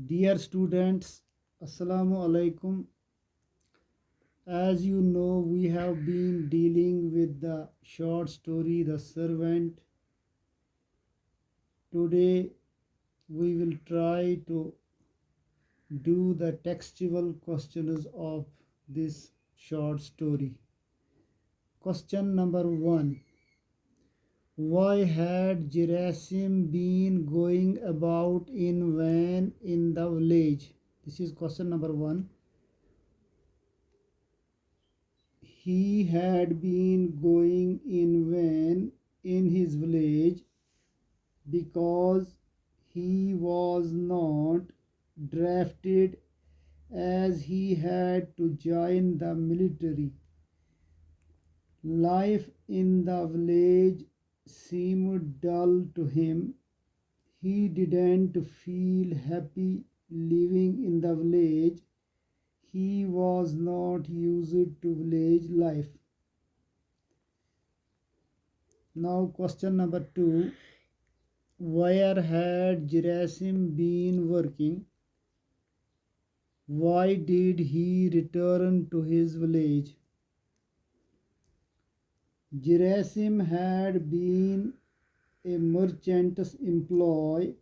Dear students, Assalamu alaikum. As you know, we have been dealing with the short story The Servant. Today, we will try to do the textual questions of this short story. Question number 1. Why had Gerasim been going about in van in the village? This is question number 1. He had been going in van in his village because he was not drafted as he had to join the military. Life in the village seemed dull to him. He didn't feel happy living in the village. He was not used to village life. Now, question number 2. Where had Gerasim been working? Why did he return to his village? Gerasim had been a merchant's employee.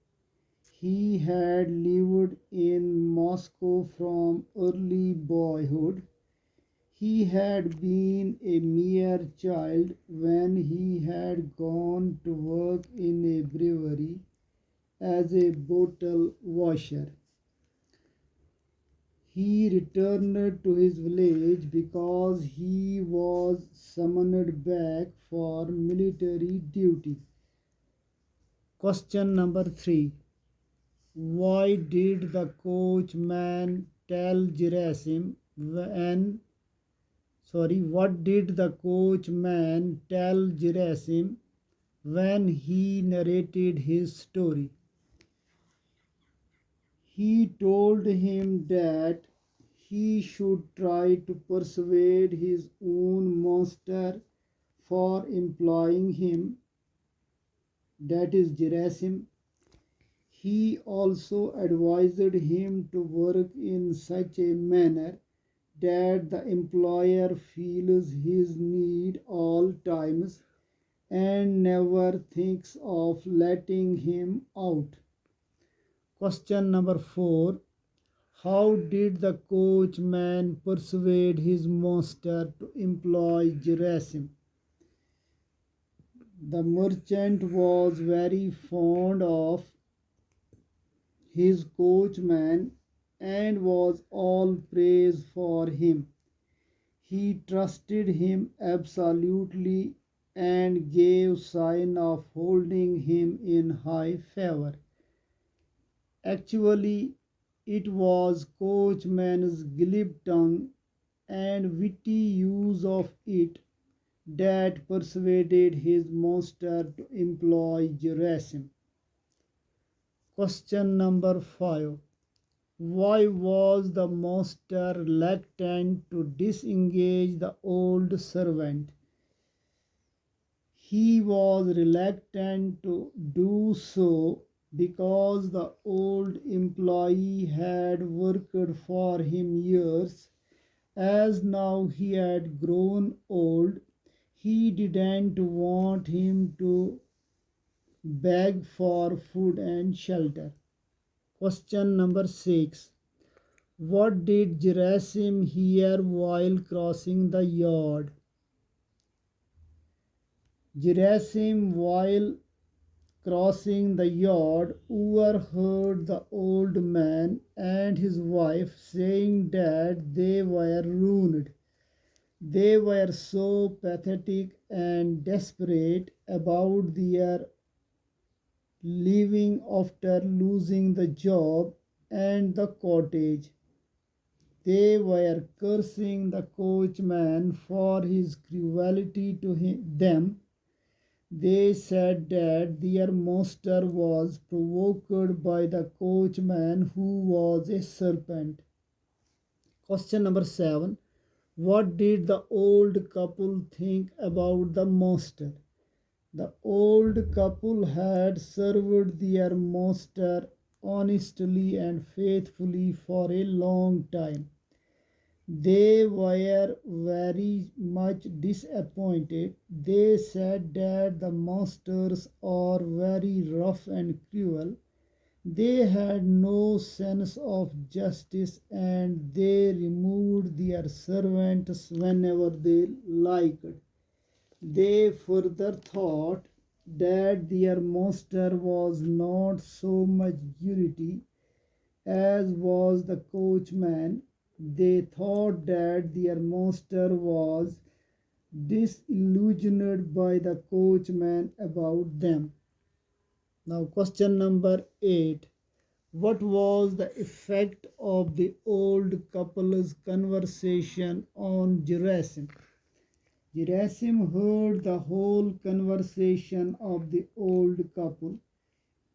He had lived in Moscow from early boyhood. He had been a mere child when he had gone to work in a brewery as a bottle washer. He returned to his village because he was summoned back for military duty. Question number 3. Why did the coachman tell Gerasim what did the coachman tell Gerasim when he narrated his story? He told him that he should try to persuade his own master for employing him, that is Gerasim. He also advised him to work in such a manner that the employer feels his need all times and never thinks of letting him out. Question number 4. How did the coachman persuade his master to employ Gerasim? The merchant was very fond of his coachman and was all praise for him. He trusted him absolutely and gave sign of holding him in high favor. Actually, it was coachman's glib tongue and witty use of it that persuaded his master to employ Gerasim. Question number 5. Why was the master reluctant to disengage the old servant? He was reluctant to do so because the old employee had worked for him years. As now he had grown old, he didn't want him to beg for food and shelter. Question number 6. What did Gerasim hear while crossing the yard? Gerasim, while crossing the yard, overheard the old man and his wife saying that they were ruined. They were so pathetic and desperate about their living after losing the job and the cottage. They were cursing the coachman for his cruelty to them. They said that their master was provoked by the coachman who was a serpent. Question number 7. What did the old couple think about the master? The old couple had served their master honestly and faithfully for a long time. They were very much disappointed. They said that the masters are very rough and cruel. They had no sense of justice and they removed their servants whenever they liked. They further thought that their master was not so much guilty as was the coachman. They thought that their master was disillusioned by the coachman about them. Now, question number 8. What was the effect of the old couple's conversation on Gerasim? Gerasim heard the whole conversation of the old couple.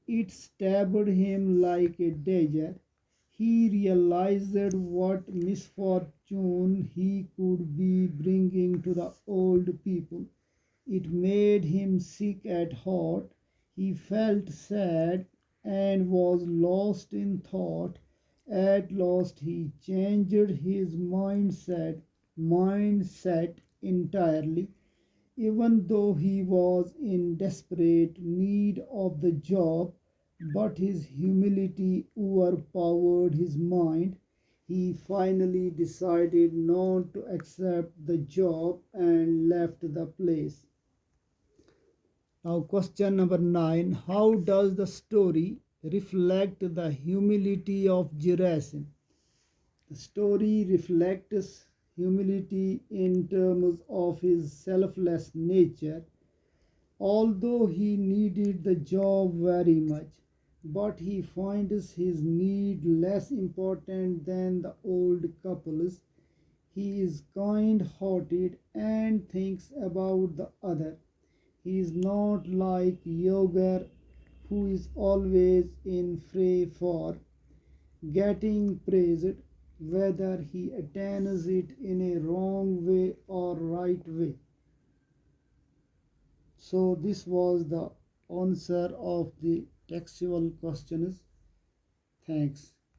It stabbed him like a dagger. He realized what misfortune he could be bringing to the old people. It made him sick at heart. He felt sad and was lost in thought. At last he changed his mindset entirely. Even though he was in desperate need of the job, but his humility overpowered his mind. He finally decided not to accept the job and left the place. Now, question number 9. How does the story reflect the humility of Gerasim? The story reflects humility in terms of his selfless nature. Although he needed the job very much, but he finds his need less important than the old couple's. He is kind hearted and thinks about the other. He is not like Yoga, who is always in fray for getting praised, whether he attains it in a wrong way or right way. So this was the answer of the textual questions. Thanks.